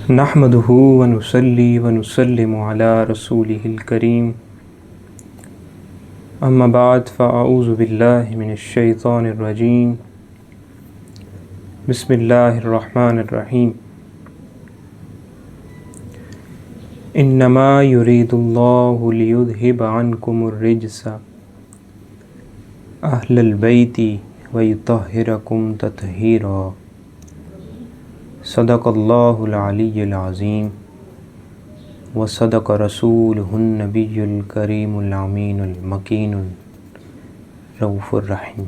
نحمدہ ونصلی ونسلم علی رسولہ الکریم اما بعد فاعوذ باللہ من الشیطان الرجیم بسم اللہ الرحمن الرحیم انما یرید اللہ لیذہب عنکم الرجس اہل البیت ویطہرکم تطہیرا صدق اللہ العلی العظیم وصدق رسولہ النبی الکریم الامین المکین الرؤوف الرحیم۔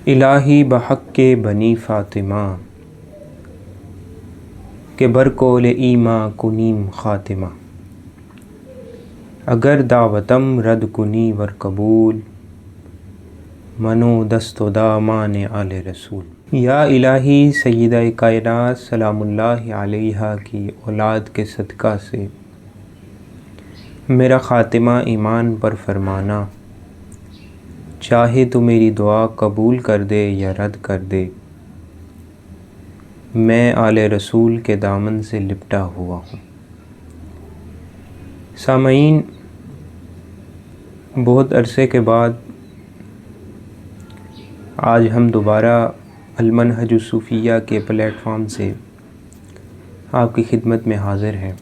الہی بحق کے بنی فاطمہ کہ برکول ایماں کنیم خاتمہ، اگر دعوتم رد کنی ور قبول منو دست و دامان آل رسول۔ یا الہی سیدہ کائنات سلام اللہ علیہا کی اولاد کے صدقہ سے میرا خاتمہ ایمان پر فرمانا، چاہے تو میری دعا قبول کر دے یا رد کر دے، میں آل رسول کے دامن سے لپٹا ہوا ہوں۔ سامعین، بہت عرصے کے بعد آج ہم دوبارہ المنہج الصوفیہ کے پلیٹ فارم سے آپ کی خدمت میں حاضر ہیں۔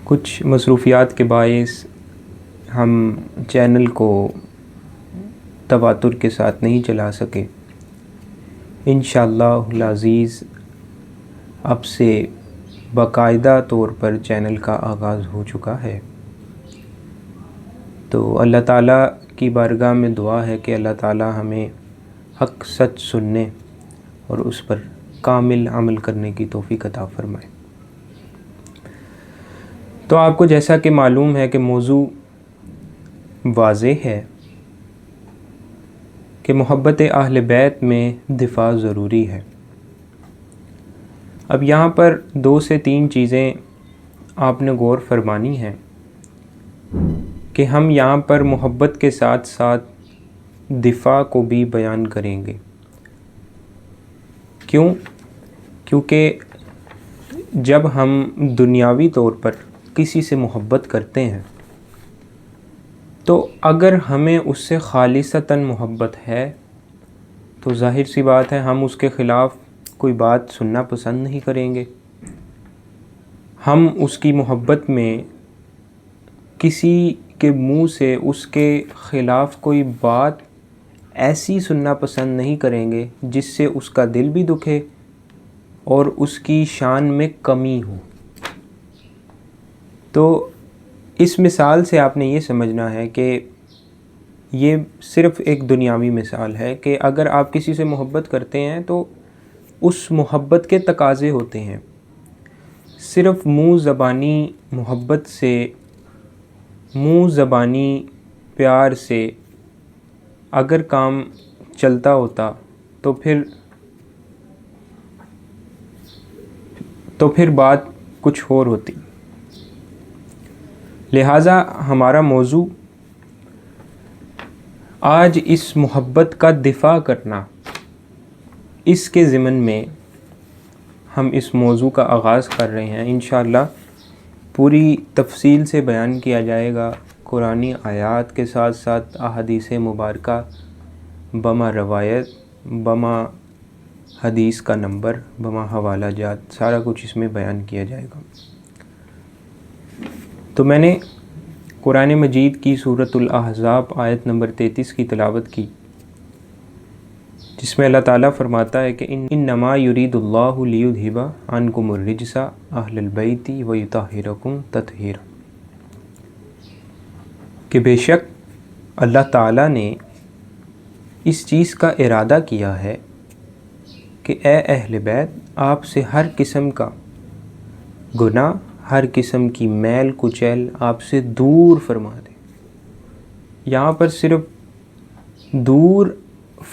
کچھ مصروفیات کے باعث ہم چینل کو تواتر کے ساتھ نہیں چلا سکے۔ انشاءاللہ العزیز اب سے باقاعدہ طور پر چینل کا آغاز ہو چکا ہے، تو اللہ تعالیٰ کی بارگاہ میں دعا ہے کہ اللہ تعالیٰ ہمیں حق سچ سننے اور اس پر کامل عمل کرنے کی توفیق عطا فرمائے۔ تو آپ کو جیسا کہ معلوم ہے کہ موضوع واضح ہے کہ محبت اہل بیت میں دفاع ضروری ہے۔ اب یہاں پر 2 سے 3 چیزیں آپ نے غور فرمانی ہیں کہ ہم یہاں پر محبت کے ساتھ ساتھ دفاع کو بھی بیان کریں گے۔ کیونکہ جب ہم دنیاوی طور پر کسی سے محبت کرتے ہیں تو اگر ہمیں اس سے خالصتاً محبت ہے تو ظاہر سی بات ہے ہم اس کے خلاف کوئی بات سننا پسند نہیں کریں گے۔ ہم اس کی محبت میں کسی کے منہ سے اس کے خلاف کوئی بات ایسی سننا پسند نہیں کریں گے جس سے اس کا دل بھی دکھے اور اس کی شان میں کمی ہو۔ تو اس مثال سے آپ نے یہ سمجھنا ہے کہ یہ صرف ایک دنیاوی مثال ہے کہ اگر آپ کسی سے محبت کرتے ہیں تو اس محبت کے تقاضے ہوتے ہیں۔ صرف منہ زبانی محبت سے، منہ زبانی پیار سے اگر کام چلتا ہوتا تو پھر بات کچھ اور ہوتی۔ لہٰذا ہمارا موضوع آج اس محبت کا دفاع کرنا، اس کے ضمن میں ہم اس موضوع کا آغاز کر رہے ہیں۔ انشاءاللہ پوری تفصیل سے بیان کیا جائے گا، قرآنی آیات کے ساتھ ساتھ احادیث مبارکہ بما روایت، بما حدیث کا نمبر، بما حوالہ جات، سارا کچھ اس میں بیان کیا جائے گا۔ تو میں نے قرآن مجید کی سورۃ الاحزاب آیت نمبر 33 کی تلاوت کی، جس میں اللہ تعالیٰ فرماتا ہے کہ انما یرید اللہ لیذہب عنکم الرجس اہل البیت ویطہرکم تطہیرا، کہ بے شک اللہ تعالیٰ نے اس چیز کا ارادہ کیا ہے کہ اے اہل بیت آپ سے ہر قسم کا گناہ، ہر قسم کی میل کچیل آپ سے دور فرما دے۔ یہاں پر صرف دور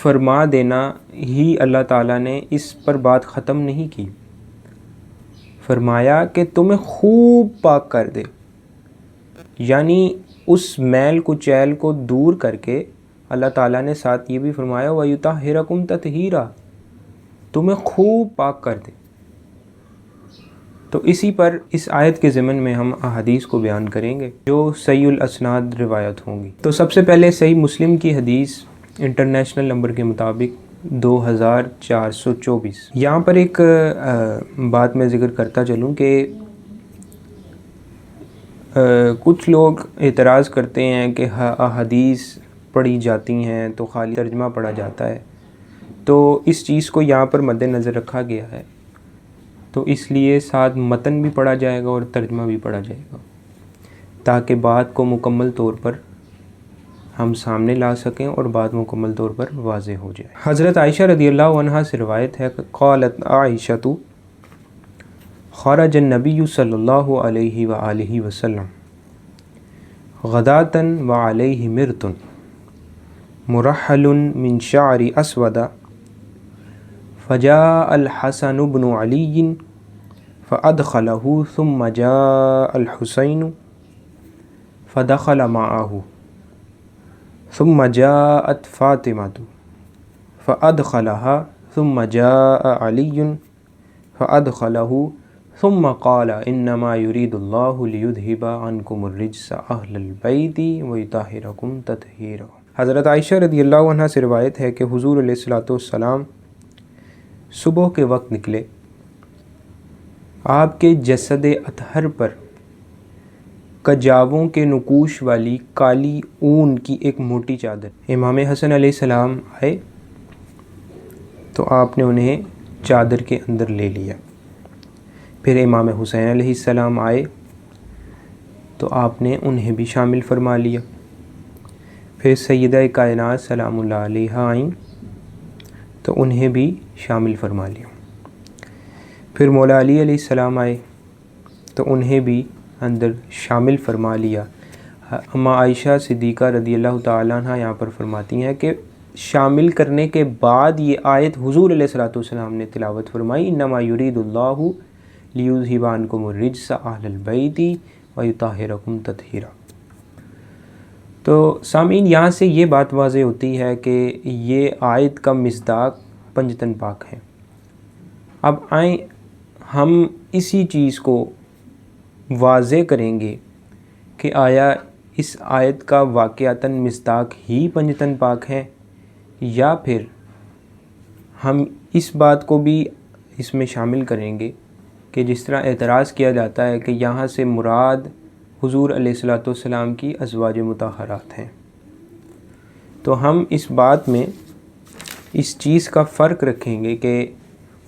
فرما دینا ہی اللہ تعالیٰ نے اس پر بات ختم نہیں کی، فرمایا کہ تمہیں خوب پاک کر دے، یعنی اس میل کچیل کو دور کر کے اللہ تعالیٰ نے ساتھ یہ بھی فرمایا وَيُطَهِّرَكُمْ تَطْهِيرًا، تمہیں خوب پاک کر دے۔ تو اسی پر اس آیت کے ضمن میں ہم احادیث کو بیان کریں گے جو صحیح الاسناد روایت ہوں گی۔ تو سب سے پہلے صحیح مسلم کی حدیث انٹرنیشنل نمبر کے مطابق 2424۔ یہاں پر ایک بات میں ذکر کرتا چلوں کہ کچھ لوگ اعتراض کرتے ہیں کہ احادیث پڑھی جاتی ہیں تو خالی ترجمہ پڑھا جاتا ہے، تو اس چیز کو یہاں پر مد نظر رکھا گیا ہے، تو اس لیے ساتھ متن بھی پڑھا جائے گا اور ترجمہ بھی پڑھا جائے گا تاکہ بات کو مکمل طور پر ہم سامنے لا سکیں اور بات مکمل طور پر واضح ہو جائے۔ حضرت عائشہ رضی اللہ عنہا سے روایت ہے کہ قالت عائشہ خرج النبی صلی اللہ علیہ وآلہ وسلم غداة وعلیہ مرط مرحل من شعر اسود فجاء الحسن بن علی فأدخله ثم جاء الحسین فدخل معه ثم جاءت فاطمة فأدخلها ثم جاء علی فأدخله ثم قال انما يريد الله ليذهب عنكم الرجس اهل البيت ويطهركم تطهيرا۔ حضرت عائشہ رضی اللہ عنہ سے روایت ہے کہ حضور علیہ الصلوۃ والسلام صبح کے وقت نکلے، آپ کے جسد اطہر پر کجاووں کے نقوش والی کالی اون کی ایک موٹی چادر، امام حسن علیہ السلام آئے تو آپ نے انہیں چادر کے اندر لے لیا، پھر امام حسین علیہ السلام آئے تو آپ نے انہیں بھی شامل فرما لیا، پھر سیدہ کائنات سلام اللہ علیہا آئیں تو انہیں بھی شامل فرما لیا، پھر مولا علی علیہ السلام آئے تو انہیں بھی اندر شامل فرما لیا۔ اما عائشہ صدیقہ رضی اللہ تعالیٰ عنہ یہاں پر فرماتی ہیں کہ شامل کرنے کے بعد یہ آیت حضور علیہ الصلوۃ والسلام نے تلاوت فرمائی انما یرید اللہ لیذھب عنکم الرجس اہل البیت ویطہرکم تطہیرا۔ تو سامعین، یہاں سے یہ بات واضح ہوتی ہے کہ یہ آیت کا مصداق پنجتن پاک ہے۔ اب آئیں ہم اسی چیز کو واضح کریں گے کہ آیا اس آیت کا واقعتاً مصداق ہی پنجتن پاک ہے، یا پھر ہم اس بات کو بھی اس میں شامل کریں گے کہ جس طرح اعتراض کیا جاتا ہے کہ یہاں سے مراد حضور علیہ الصلوۃ والسلام کی ازواج مطہرات ہیں، تو ہم اس بات میں اس چیز کا فرق رکھیں گے کہ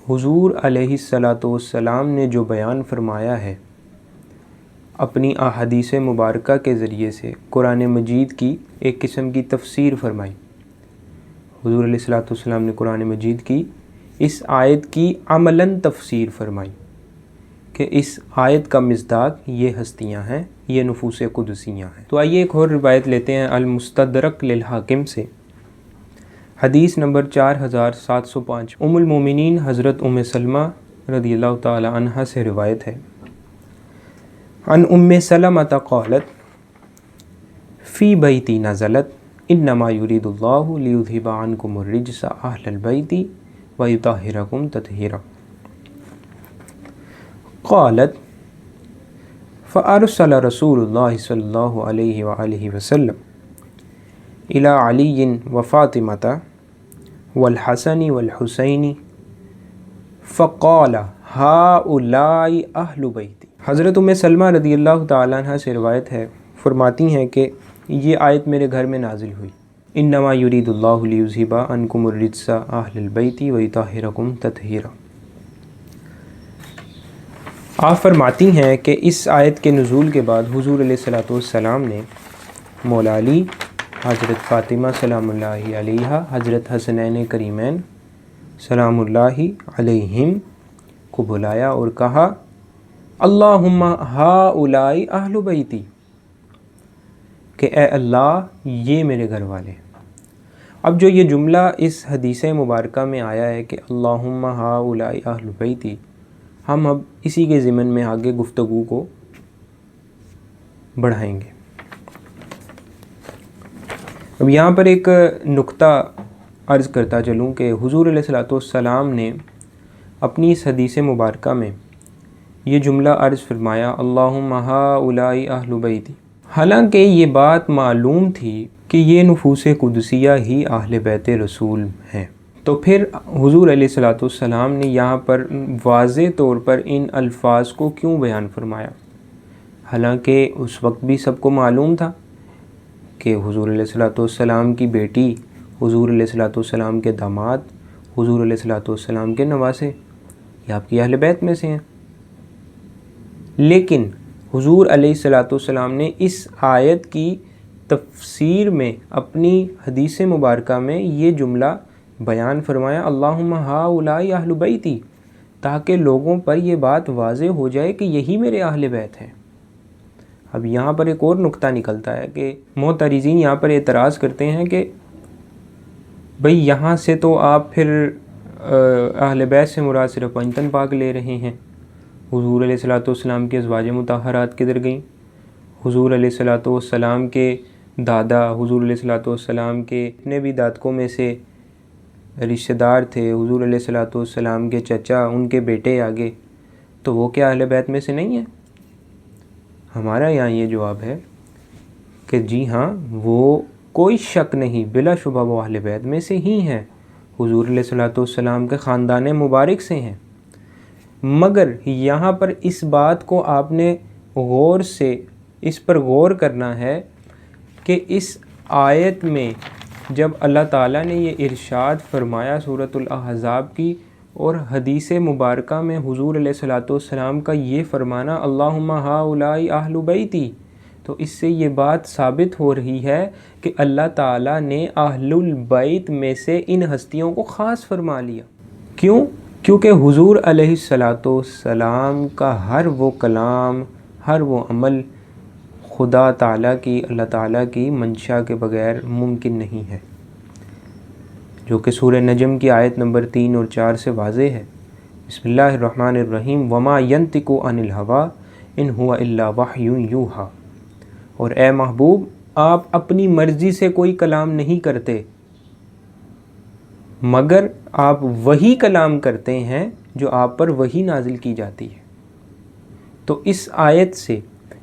حضور علیہ الصلوۃ والسلام نے جو بیان فرمایا ہے اپنی احادیث مبارکہ کے ذریعے سے قرآن مجید کی ایک قسم کی تفسیر فرمائی۔ حضور علیہ الصلوۃ والسلام نے قرآن مجید کی اس آیت کی عملاً تفسیر فرمائی کہ اس آیت کا مصداق یہ ہستیاں ہیں، یہ نفوس قدسیاں ہیں۔ تو آئیے ایک اور روایت لیتے ہیں المستدرک للحاکم سے، حدیث نمبر 4705۔ ام المومنین حضرت ام سلمہ رضی اللہ تعالی عنہ سے روایت ہے، عن ام سلمۃ قالت فی بیتی نزلت انما یرید اللہ لیذھب عنکم الرجس اہل البیت ویطہرکم تطہیرا۔ قالت فارسل رسول اللہ صلی اللہ علیہ وآلہ وسلم الی علی وفاطمۃ والحسن والحسین فقال ہؤلاء اہل بیتی۔ حضرت ام سلمہ رضی اللہ تعالیٰ عنہ سے روایت ہے، فرماتی ہیں کہ یہ آیت میرے گھر میں نازل ہوئی، انما یرید اللہ لیذھب عنکم الرجس اہل البیت ویطہرکم تطہیرا۔ آپ فرماتی ہیں کہ اس آیت کے نزول کے بعد حضور علیہ الصلوۃ والسلام نے مولا علی، حضرت فاطمہ سلام اللہ علیہا، حضرت حسنین کریمین سلام اللہ علیہم کو بلایا اور کہا اللہم ہؤلاء اہل بیتی، کہ اے اللہ یہ میرے گھر والے ہیں۔ اب جو یہ جملہ اس حدیث مبارکہ میں آیا ہے کہ اللہم ہؤلاء اہل بیتی، ہم اب اسی کے ضمن میں آگے گفتگو کو بڑھائیں گے۔ اب یہاں پر ایک نقطہ عرض کرتا چلوں کہ حضور علیہ الصلوۃ والسلام نے اپنی اس حدیث مبارکہ میں یہ جملہ عرض فرمایا اللہم ہؤلاء اہل بیتی، حالانکہ یہ بات معلوم تھی کہ یہ نفوس قدسیہ ہی اہل بیت رسول ہیں، تو پھر حضور علیہ الصلوۃ والسلام نے یہاں پر واضح طور پر ان الفاظ کو کیوں بیان فرمایا؟ حالانکہ اس وقت بھی سب کو معلوم تھا کہ حضور علیہ الصلوۃ والسلام کی بیٹی، حضور علیہ الصلوۃ والسلام کے داماد، حضور علیہ الصلوۃ والسلام کے نواسے یہ آپ کی اہل بیت میں سے ہیں، لیکن حضور علیہ الصلوۃ والسلام نے اس آیت کی تفسیر میں اپنی حدیث مبارکہ میں یہ جملہ بیان فرمایا اللہم ہؤلاء اہل بیتی، تاکہ لوگوں پر یہ بات واضح ہو جائے کہ یہی میرے اہل بیت ہیں۔ اب یہاں پر ایک اور نقطہ نکلتا ہے کہ معترضین یہاں پر اعتراض کرتے ہیں کہ بھئی یہاں سے تو آپ پھر اہل بیت سے مراد صرف پنجتن پاک لے رہے ہیں، حضور علیہ الصلوۃ والسلام کے ازواج مطہرات کدھر گئیں؟ حضور علیہ الصلوۃ والسلام کے دادا، حضور علیہ الصلوۃ والسلام کے اتنے بھی دادکوں میں سے رشتہ دار تھے، حضور علیہ الصلوۃ والسلام کے چچا، ان کے بیٹے آگے، تو وہ کیا اہل بیت میں سے نہیں ہیں؟ ہمارا یہاں یہ جواب ہے کہ جی ہاں، وہ کوئی شک نہیں، بلا شبہ وہ اہل بیت میں سے ہی ہیں، حضور علیہ الصلوۃ والسلام کے خاندان مبارک سے ہیں، مگر یہاں پر اس بات کو آپ نے غور سے اس پر غور کرنا ہے کہ اس آیت میں جب اللہ تعالیٰ نے یہ ارشاد فرمایا سورۃ الاحزاب کی، اور حدیث مبارکہ میں حضور علیہ الصلوۃ والسلام کا یہ فرمانا اللہم ہؤلاء اہل بیتی، تو اس سے یہ بات ثابت ہو رہی ہے کہ اللہ تعالیٰ نے اہل البیت میں سے ان ہستیوں کو خاص فرما لیا۔ کیوں؟ کیونکہ حضور علیہ الصلوۃ والسلام کا ہر وہ کلام، ہر وہ عمل خدا تعالیٰ کی، اللہ تعالیٰ کی منشا کے بغیر ممکن نہیں ہے، جو کہ سورہ نجم کی آیت نمبر 3 اور 4 سے واضح ہے۔ بسم اللہ الرحمن الرحیم وما ینطق عن الہویٰ ان هو الا وحی یوحیٰ، اور اے محبوب آپ اپنی مرضی سے کوئی کلام نہیں کرتے، مگر آپ وہی کلام کرتے ہیں جو آپ پر وہی نازل کی جاتی ہے۔ تو اس آیت سے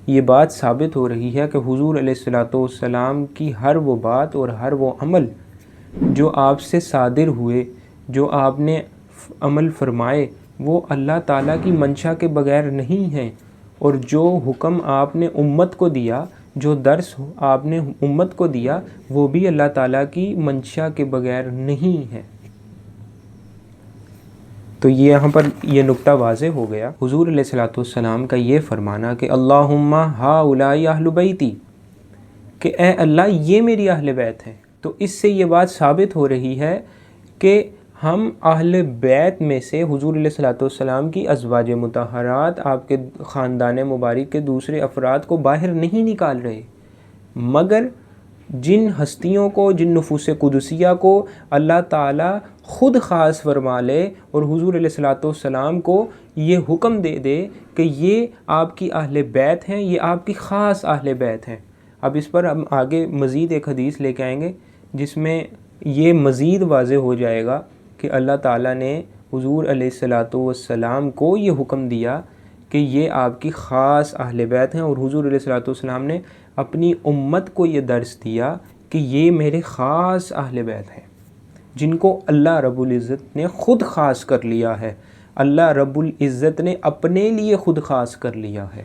یہ بات ثابت ہو رہی ہے کہ حضور علیہ الصلوۃ والسلام کی ہر وہ بات اور ہر وہ عمل جو آپ سے صادر ہوئے، جو آپ نے عمل فرمائے، وہ اللہ تعالیٰ کی منشا کے بغیر نہیں ہیں، اور جو حکم آپ نے امت کو دیا، جو درس آپ نے امت کو دیا، وہ بھی اللہ تعالیٰ کی منشا کے بغیر نہیں ہے۔ تو یہاں پر یہ نقطہ واضح ہو گیا، حضور علیہ الصلوۃ والسلام کا یہ فرمانا کہ اللہم ہؤلاء اہل بیتی، کہ اے اللہ یہ میری اہل بیت ہیں، تو اس سے یہ بات ثابت ہو رہی ہے کہ ہم اہل بیت میں سے حضور علیہ الصلوۃ والسلام کی ازواج مطہرات، آپ کے خاندان مبارک کے دوسرے افراد کو باہر نہیں نکال رہے، مگر جن ہستیوں کو، جن نفوس قدسیہ کو اللہ تعالیٰ خود خاص فرما لے اور حضور علیہ الصلوۃ والسلام کو یہ حکم دے دے کہ یہ آپ کی اہل بیت ہیں، یہ آپ کی خاص اہل بیت ہیں۔ اب اس پر ہم آگے مزید ایک حدیث لے کے آئیں گے جس میں یہ مزید واضح ہو جائے گا کہ اللہ تعالیٰ نے حضور علیہ الصلوۃ والسلام کو یہ حکم دیا کہ یہ آپ کی خاص اہل بیت ہیں، اور حضور علیہ الصلوۃ والسلام نے اپنی امت کو یہ درس دیا کہ یہ میرے خاص اہل بیت ہیں، جن کو اللہ رب العزت نے خود خاص کر لیا ہے، اللہ رب العزت نے اپنے لیے خود خاص کر لیا ہے۔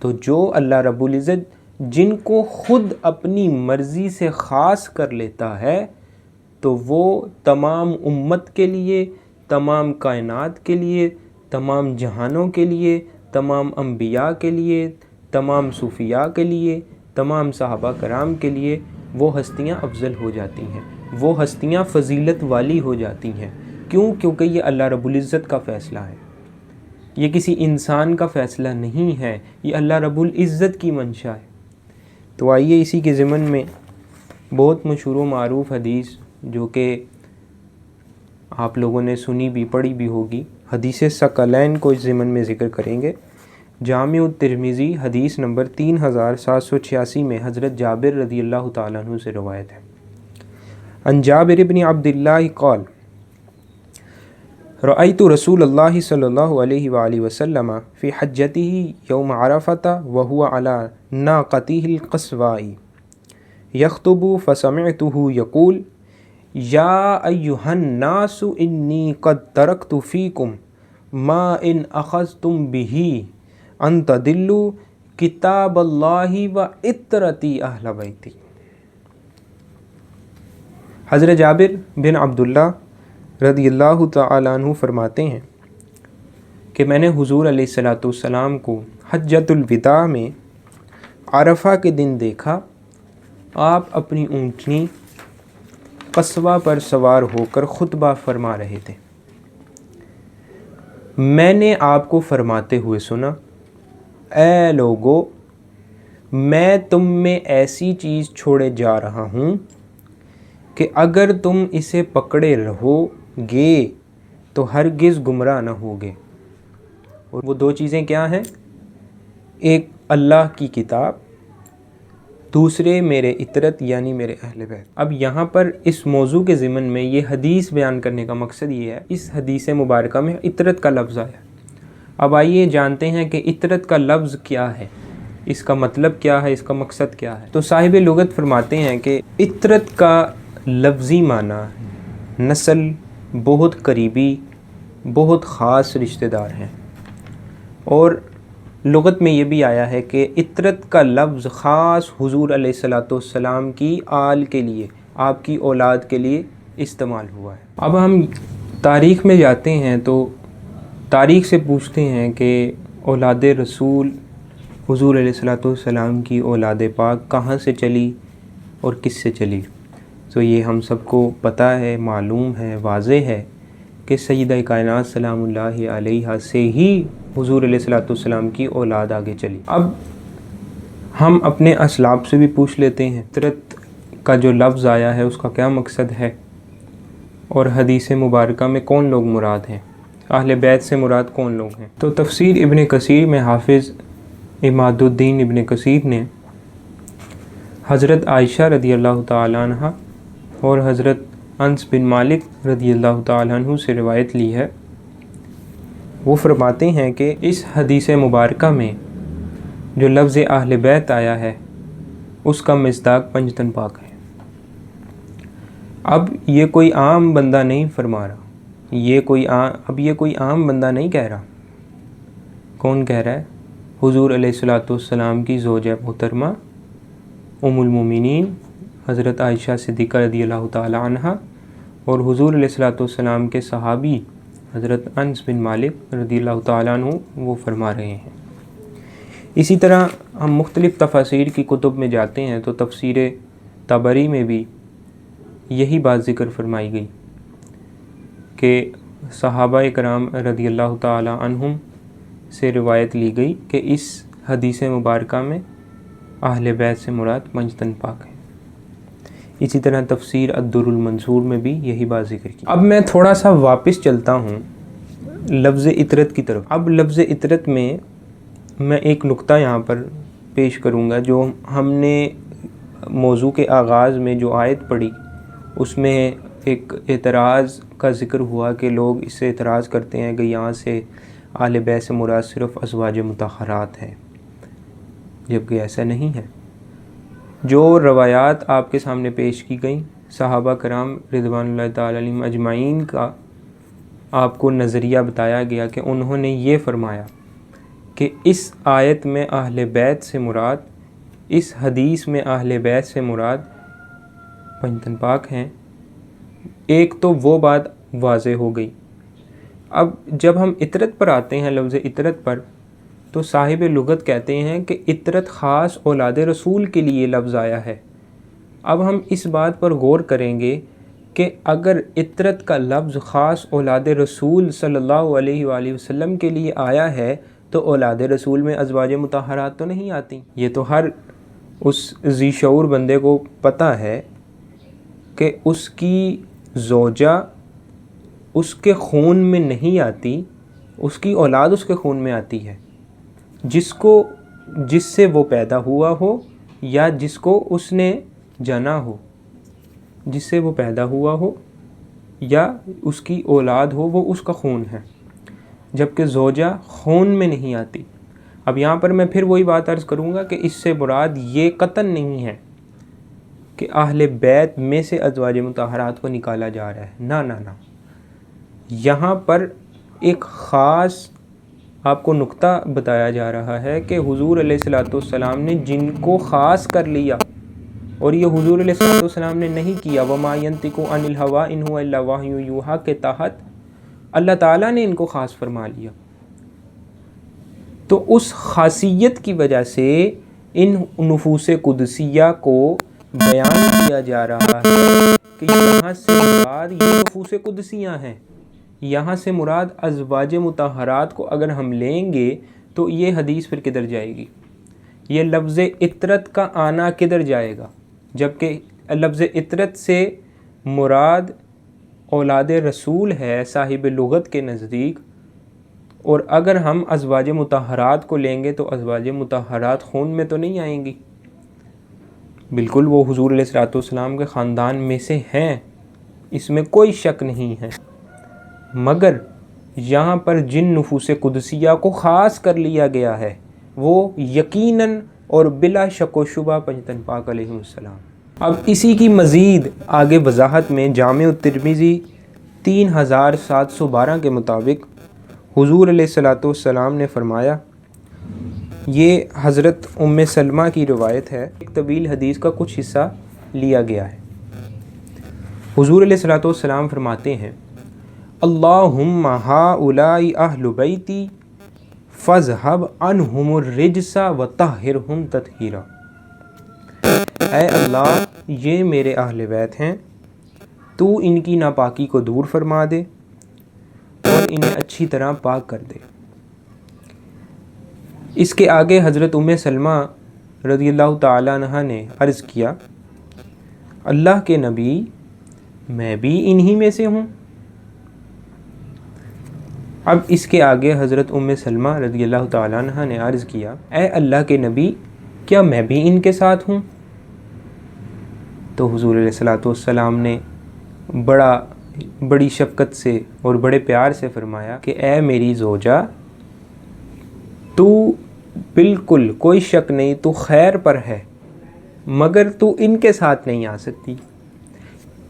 تو جو اللہ رب العزت جن کو خود اپنی مرضی سے خاص کر لیتا ہے، تو وہ تمام امت کے لیے، تمام کائنات کے لیے، تمام جہانوں کے لیے، تمام انبیاء کے لیے، تمام صوفیاء کے لیے، تمام صحابہ کرام کے لیے وہ ہستیاں افضل ہو جاتی ہیں، وہ ہستیاں فضیلت والی ہو جاتی ہیں۔ کیوں؟ کیونکہ یہ اللہ رب العزت کا فیصلہ ہے، یہ کسی انسان کا فیصلہ نہیں ہے، یہ اللہ رب العزت کی منشا ہے۔ تو آئیے اسی کے ضمن میں بہت مشہور و معروف حدیث جو کہ آپ لوگوں نے سنی بھی پڑھی بھی ہوگی، حدیث ثقلین کو اس ضمن میں ذکر کریں گے۔ جامع الترمذی حدیث نمبر 3786 میں حضرت جابر رضی اللہ تعالیٰ عنہ سے روایت ہے۔ عن جابر بن عبد الله قال رأيت رسول الله صلى الله عليه وآله وسلم في حجته يوم عرفة وهو على ناقته القصواء يخطب فسمعته يقول يا أيها الناس إني قد تركت فيكم ما إن أخذتم به أن تضلوا کتاب اللہ و عطرتی اہل بیتی۔ حضرت جابر بن عبداللہ رضی اللہ تعالیٰ عنہ فرماتے ہیں کہ میں نے حضور علیہ الصلاۃ والسلام کو حجۃ الوداع میں عرفہ کے دن دیکھا، آپ اپنی اونٹنی قصوہ پر سوار ہو کر خطبہ فرما رہے تھے۔ میں نے آپ کو فرماتے ہوئے سنا، اے لوگو، میں تم میں ایسی چیز چھوڑے جا رہا ہوں کہ اگر تم اسے پکڑے رہو گے تو ہرگز گمراہ نہ ہوگے۔ اور وہ دو چیزیں کیا ہیں؟ ایک اللہ کی کتاب، دوسرے میرے عطرت یعنی میرے اہل بیت۔ اب یہاں پر اس موضوع کے ضمن میں یہ حدیث بیان کرنے کا مقصد یہ ہے، اس حدیث مبارکہ میں عطرت کا لفظ آیا۔ اب آئیے جانتے ہیں کہ عطرت کا لفظ کیا ہے، اس کا مطلب کیا ہے، اس کا مقصد کیا ہے۔ تو صاحب لغت فرماتے ہیں کہ عطرت کا لفظی معنی نسل، بہت قریبی، بہت خاص رشتہ دار ہیں، اور لغت میں یہ بھی آیا ہے کہ عطرت کا لفظ خاص حضور علیہ الصلاۃ والسلام کی آل کے لیے، آپ کی اولاد کے لیے استعمال ہوا ہے۔ اب ہم تاریخ میں جاتے ہیں تو تاریخ سے پوچھتے ہیں کہ اولاد رسول حضور علیہ الصلاۃ والسلام کی اولاد پاک کہاں سے چلی اور کس سے چلی؟ تو یہ ہم سب کو پتہ ہے، معلوم ہے، واضح ہے کہ سیدہ کائنات سلام اللہ علیہا سے ہی حضور علیہ الصلاۃ والسلام کی اولاد آگے چلی۔ اب ہم اپنے اسلاف سے بھی پوچھ لیتے ہیں عطرت کا جو لفظ آیا ہے اس کا کیا مقصد ہے، اور حدیث مبارکہ میں کون لوگ مراد ہیں، اہل بیت سے مراد کون لوگ ہیں؟ تو تفسیر ابن کثیر میں حافظ عماد الدین ابن کثیر نے حضرت عائشہ رضی اللہ تعالیٰ عنہ اور حضرت انس بن مالک رضی اللہ تعالیٰ عنہ سے روایت لی ہے۔ وہ فرماتے ہیں کہ اس حدیث مبارکہ میں جو لفظ اہل بیت آیا ہے اس کا مصداق پنجتن پاک ہے۔ اب یہ کوئی عام بندہ نہیں فرما رہا، یہ کوئی عام بندہ نہیں کہہ رہا۔ کون کہہ رہا ہے؟ حضور علیہ الصلاۃ والسلام کی زوجہ محترمہ ام المومنین حضرت عائشہ صدیقہ رضی اللہ تعالیٰ عنہ اور حضور علیہ الصلاۃ والسلام کے صحابی حضرت انس بن مالک رضی اللہ تعالیٰ عنہ وہ فرما رہے ہیں۔ اسی طرح ہم مختلف تفاسیر کی کتب میں جاتے ہیں تو تفسیر طبری میں بھی یہی بات ذکر فرمائی گئی کہ صحابہ کرام رضی اللہ تعالیٰ عنہم سے روایت لی گئی کہ اس حدیث مبارکہ میں اہل بیت سے مراد پنجتن پاک ہے۔ اسی طرح تفسیر الدر المنصور میں بھی یہی بات ذکر کی۔ اب میں تھوڑا سا واپس چلتا ہوں لفظ عطرت کی طرف۔ اب لفظ عطرت میں ایک نقطہ یہاں پر پیش کروں گا، جو ہم نے موضوع کے آغاز میں جو آیت پڑھی اس میں ایک اعتراض کا ذکر ہوا کہ لوگ اس سے اعتراض کرتے ہیں کہ یہاں سے اہل بیت سے مراد صرف ازواج مطہرات ہیں، جبکہ ایسا نہیں ہے۔ جو روایات آپ کے سامنے پیش کی گئیں صحابہ کرام رضوان اللہ تعالی علیہم اجمعین کا آپ کو نظریہ بتایا گیا کہ انہوں نے یہ فرمایا کہ اس آیت میں اہل بیت سے مراد، اس حدیث میں اہل بیت سے مراد پنجتن پاک ہیں۔ ایک تو وہ بات واضح ہو گئی۔ اب جب ہم عطرت پر آتے ہیں، لفظ عطرت پر، تو صاحب لغت کہتے ہیں کہ عطرت خاص اولاد رسول کے لیے لفظ آیا ہے۔ اب ہم اس بات پر غور کریں گے کہ اگر عطرت کا لفظ خاص اولاد رسول صلی اللہ علیہ وآلہ وسلم کے لیے آیا ہے تو اولاد رسول میں ازواج مطہرات تو نہیں آتی۔ یہ تو ہر اس ذی شعور بندے کو پتہ ہے کہ اس کی زوجہ اس کے خون میں نہیں آتی، اس کی اولاد اس کے خون میں آتی ہے، جس سے وہ پیدا ہوا ہو یا جس کو اس نے جنا ہو۔ جس سے وہ پیدا ہوا ہو یا اس کی اولاد ہو وہ اس کا خون ہے، جبکہ زوجہ خون میں نہیں آتی۔ اب یہاں پر میں پھر وہی بات عرض کروں گا کہ اس سے مراد یہ قطعاً نہیں ہے کہ اہل بیت میں سے ازواج مطہرات کو نکالا جا رہا ہے، نہ۔ یہاں پر ایک خاص آپ کو نقطہ بتایا جا رہا ہے کہ حضور علیہ الصلوۃ والسلام نے جن کو خاص کر لیا، اور یہ حضور علیہ الصلوۃ والسلام نے نہیں کیا، وَمَا يَنطِقُ عَنِ الْهَوَىٰ إِنْ هُوَ إِلَّا وَحْيٌ يُوحَىٰ کے تحت اللہ تعالیٰ نے ان کو خاص فرما لیا۔ تو اس خاصیت کی وجہ سے ان نفوس قدسیہ کو بیان کیا جا رہا ہے کہ یہاں سے مراد یہ نفوس قدسیہ ہیں، یہاں سے مراد ازواج مطہرات کو اگر ہم لیں گے تو یہ حدیث پھر کدھر جائے گی؟ یہ لفظ عطرت کا آنا کدھر جائے گا؟ جبکہ لفظ عطرت سے مراد اولاد رسول ہے صاحب لغت کے نزدیک، اور اگر ہم ازواج مطہرات کو لیں گے تو ازواج مطہرات خون میں تو نہیں آئیں گی، بالکل وہ حضور علیہ الصلوۃ والسلام کے خاندان میں سے ہیں، اس میں کوئی شک نہیں ہے، مگر یہاں پر جن نفوس قدسیہ کو خاص کر لیا گیا ہے وہ یقیناً اور بلا شک و شبہ پنجتن پاک علیہ السلام۔ اب اسی کی مزید آگے وضاحت میں جامع الترمذی 3712 کے مطابق حضور علیہ الصلوۃ والسلام نے فرمایا، یہ حضرت ام سلمہ کی روایت ہے، ایک طویل حدیث کا کچھ حصہ لیا گیا ہے۔ حضور علیہ الصلوۃ والسلام فرماتے ہیں، اللہم ہؤلاء اہل بیتی فاذھب عنہم الرجس وطہرہم تطہیرا۔ اے اللہ، یہ میرے اہل بیت ہیں، تو ان کی ناپاکی کو دور فرما دے اور انہیں اچھی طرح پاک کر دے۔ اس کے آگے حضرت ام سلمہ رضی اللہ تعالیٰ عنہ نے عرض کیا، اللہ کے نبی، میں بھی انہی میں سے ہوں۔ اب اس کے آگے حضرت ام سلمہ رضی اللہ تعالیٰ عنہ نے عرض کیا، اے اللہ کے نبی، کیا میں بھی ان کے ساتھ ہوں؟ تو حضور علیہ الصلوۃ والسلام نے بڑی شفقت سے اور بڑے پیار سے فرمایا کہ اے میری زوجہ، تو بالکل کوئی شک نہیں تو خیر پر ہے، مگر تو ان کے ساتھ نہیں آ سکتی۔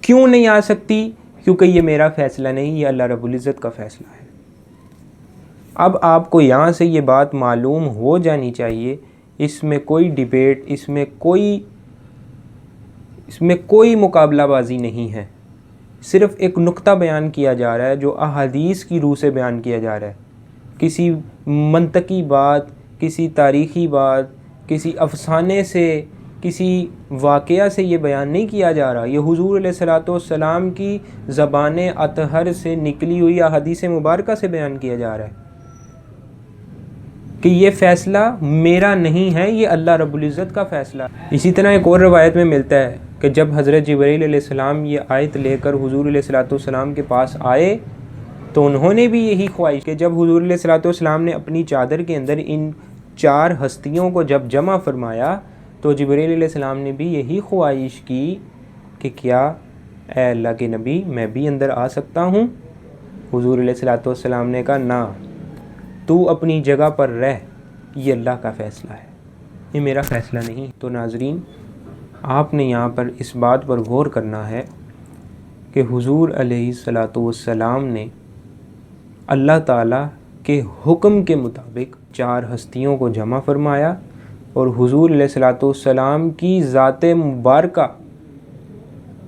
کیوں نہیں آ سکتی؟ کیونکہ یہ میرا فیصلہ نہیں، یہ اللہ رب العزت کا فیصلہ ہے۔ اب آپ کو یہاں سے یہ بات معلوم ہو جانی چاہیے، اس میں کوئی ڈیبیٹ، اس میں کوئی مقابلہ بازی نہیں ہے، صرف ایک نقطہ بیان کیا جا رہا ہے جو احادیث کی روح سے بیان کیا جا رہا ہے، کسی منطقی بات، کسی تاریخی بات، کسی افسانے سے، کسی واقعہ سے یہ بیان نہیں کیا جا رہا، یہ حضور علیہ الصلوۃ والسلام کی زبان اطہر سے نکلی ہوئی احادیث مبارکہ سے بیان کیا جا رہا ہے کہ یہ فیصلہ میرا نہیں ہے، یہ اللہ رب العزت کا فیصلہ ہے۔ اسی طرح ایک اور روایت میں ملتا ہے کہ جب حضرت جبرائیل علیہ السلام یہ آیت لے کر حضور علیہ الصلوۃ والسلام کے پاس آئے تو انہوں نے بھی یہی خواہش کہ جب حضور علیہ الصلوۃ والسلام نے اپنی چادر کے اندر ان 4 ہستیوں کو جب جمع فرمایا تو جبرائیل علیہ السلام نے بھی یہی خواہش کی کہ کیا اے اللہ کے نبی، میں بھی اندر آ سکتا ہوں؟ حضور علیہ الصلوۃ والسلام نے کہا، نہ، تو اپنی جگہ پر رہ، یہ اللہ کا فیصلہ ہے، یہ میرا فیصلہ نہیں۔ تو ناظرین، آپ نے یہاں پر اس بات پر غور کرنا ہے کہ حضور علیہ الصلوۃ والسلام نے اللہ تعالیٰ کے حکم کے مطابق 4 ہستیوں کو جمع فرمایا اور حضور علیہ الصلوۃ والسلام کی ذات مبارکہ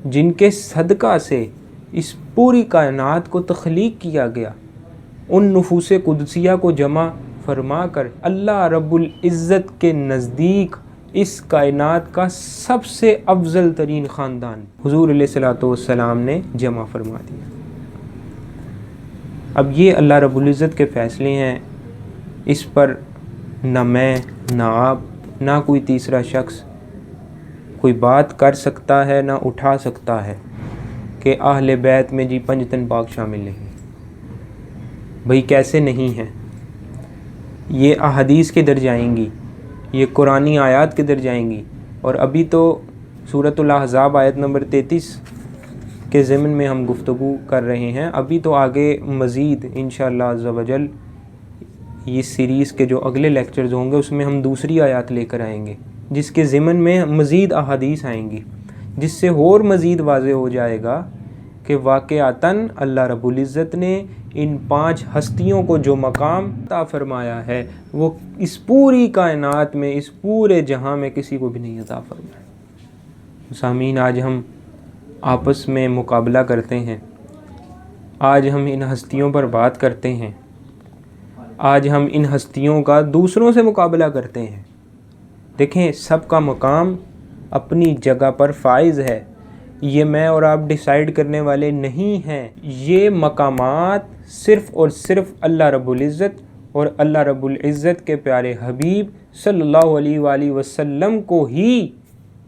جن کے صدقہ سے اس پوری کائنات کو تخلیق کیا گیا، ان نفوس قدسیہ کو جمع فرما کر اللہ رب العزت کے نزدیک اس کائنات کا سب سے افضل ترین خاندان حضور علیہ الصلوۃ والسلام نے جمع فرما دیا۔ اب یہ اللہ رب العزت کے فیصلے ہیں، اس پر نہ میں، نہ آپ، نہ کوئی تیسرا شخص کوئی بات کر سکتا ہے، نہ اٹھا سکتا ہے کہ اہل بیت میں جی 5 تن پاک شامل نہیں۔ بھئی کیسے نہیں ہیں؟ یہ احادیث کدھر جائیں گی؟ یہ قرآنی آیات کدھر جائیں گی؟ اور ابھی تو سورۃ الاحزاب آیت نمبر 33 کے ضمن میں ہم گفتگو کر رہے ہیں. ابھی تو آگے مزید انشاءاللہ عز و جل یہ سیریز کے جو اگلے لیکچرز ہوں گے اس میں ہم دوسری آیات لے کر آئیں گے جس کے ضمن میں مزید احادیث آئیں گی، جس سے اور مزید واضح ہو جائے گا کہ واقعتاً اللہ رب العزت نے ان 5 ہستیوں کو جو مقام عطا فرمایا ہے وہ اس پوری کائنات میں، اس پورے جہاں میں کسی کو بھی نہیں عطا فرمایا. سامعین، آج ہم آپس میں مقابلہ کرتے ہیں، آج ہم ان ہستیوں پر بات کرتے ہیں، آج ہم ان ہستیوں کا دوسروں سے مقابلہ کرتے ہیں. دیکھیں، سب کا مقام اپنی جگہ پر فائز ہے. یہ میں اور آپ ڈیسائیڈ کرنے والے نہیں ہیں. یہ مقامات صرف اور صرف اللہ رب العزت اور اللہ رب العزت کے پیارے حبیب صلی اللہ علیہ وآلہ وسلم کو ہی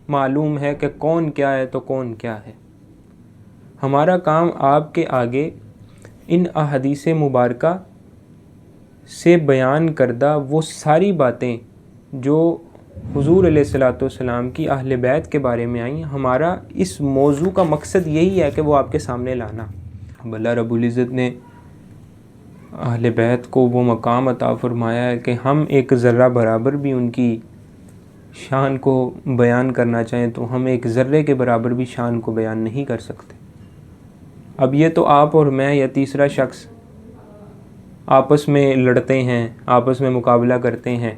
معلوم ہے کہ کون کیا ہے تو کون کیا ہے. ہمارا کام آپ کے آگے ان احادیث مبارکہ سے بیان کردہ وہ ساری باتیں جو حضور علیہ الصلوۃ والسلام کی اہل بیت کے بارے میں آئیں، ہمارا اس موضوع کا مقصد یہی ہے کہ وہ آپ کے سامنے لانا. اللہ رب العزت نے اہل بیت کو وہ مقام عطا فرمایا ہے کہ ہم ایک ذرہ برابر بھی ان کی شان کو بیان کرنا چاہیں تو ہم ایک ذرے کے برابر بھی شان کو بیان نہیں کر سکتے. اب یہ تو آپ اور میں یا تیسرا شخص آپس میں لڑتے ہیں، آپس میں مقابلہ کرتے ہیں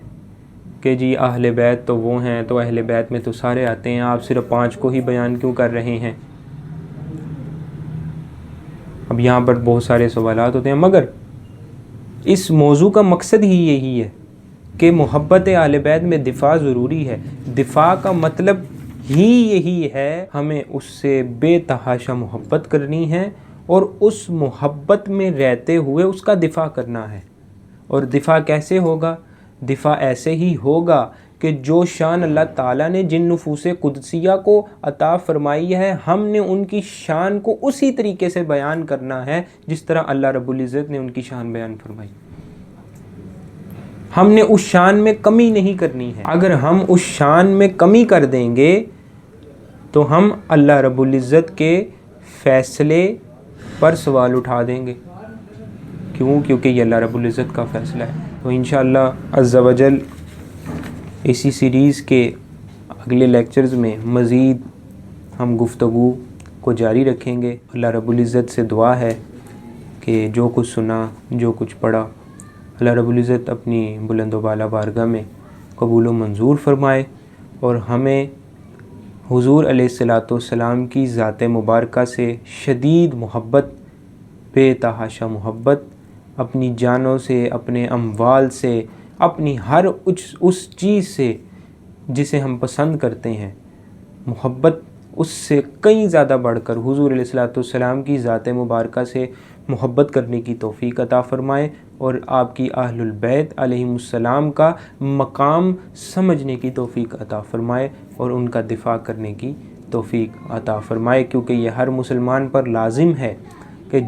کہ جی اہل بیت تو وہ ہیں، تو اہل بیت میں تو سارے آتے ہیں، آپ صرف 5 کو ہی بیان کیوں کر رہے ہیں. اب یہاں پر بہت سارے سوالات ہوتے ہیں، مگر اس موضوع کا مقصد ہی یہی ہے کہ محبت اہل بیت میں دفاع ضروری ہے. دفاع کا مطلب ہی یہی ہے، ہمیں اس سے بے تحاشا محبت کرنی ہے اور اس محبت میں رہتے ہوئے اس کا دفاع کرنا ہے. اور دفاع کیسے ہوگا؟ دفاع ایسے ہی ہوگا کہ جو شان اللہ تعالیٰ نے جن نفوس قدسیہ کو عطا فرمائی ہے، ہم نے ان کی شان کو اسی طریقے سے بیان کرنا ہے جس طرح اللہ رب العزت نے ان کی شان بیان فرمائی. ہم نے اس شان میں کمی نہیں کرنی ہے. اگر ہم اس شان میں کمی کر دیں گے تو ہم اللہ رب العزت کے فیصلے پر سوال اٹھا دیں گے. کیوں؟ کیونکہ یہ اللہ رب العزت کا فیصلہ ہے. تو انشاءاللہ عز و جل اسی سیریز کے اگلے لیکچرز میں مزید ہم گفتگو کو جاری رکھیں گے. اللہ رب العزت سے دعا ہے کہ جو کچھ سنا، جو کچھ پڑھا، اللہ رب العزت اپنی بلند و بالا بارگاہ میں قبول و منظور فرمائے اور ہمیں حضور علیہ الصلوۃ والسلام کی ذات مبارکہ سے شدید محبت، بے تحاشا محبت، اپنی جانوں سے، اپنے اموال سے، اپنی ہر اس چیز سے جسے ہم پسند کرتے ہیں، محبت اس سے کئی زیادہ بڑھ کر حضور علیہ الصلوۃ والسلام کی ذات مبارکہ سے محبت کرنے کی توفیق عطا فرمائے اور آپ کی اہل البیت علیہم السلام کا مقام سمجھنے کی توفیق عطا فرمائے اور ان کا دفاع کرنے کی توفیق عطا فرمائے. کیونکہ یہ ہر مسلمان پر لازم ہے کہ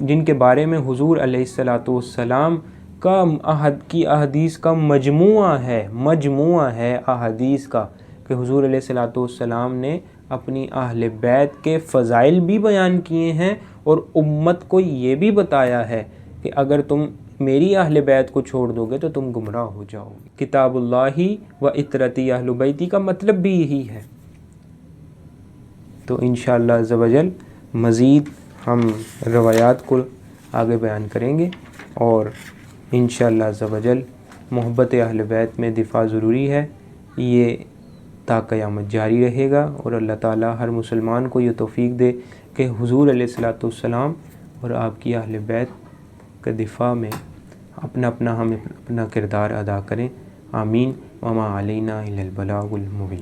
جن کے بارے میں حضور علیہ الصلوۃ والسلام کا احادیث کا مجموعہ ہے احادیث کا، کہ حضور علیہ الصلوۃ والسلام نے اپنی اہل بیت کے فضائل بھی بیان کیے ہیں اور امت کو یہ بھی بتایا ہے کہ اگر تم میری اہل بیت کو چھوڑ دو گے تو تم گمراہ ہو جاؤ گے. کتاب اللہ و اطرتی اہل بیتی کا مطلب بھی یہی ہے. تو انشاءاللہ عز و جل مزید ہم روایات کو آگے بیان کریں گے اور انشاءاللہ عز و جل محبت اہل بیت میں دفاع ضروری ہے، یہ تا قیامت جاری رہے گا. اور اللہ تعالی ہر مسلمان کو یہ توفیق دے کہ حضور علیہ الصلوۃ والسلام اور آپ کی اہل بیت کے دفاع میں ہم اپنا کردار ادا کریں. آمین. وما علینا الا البلاغ المبین.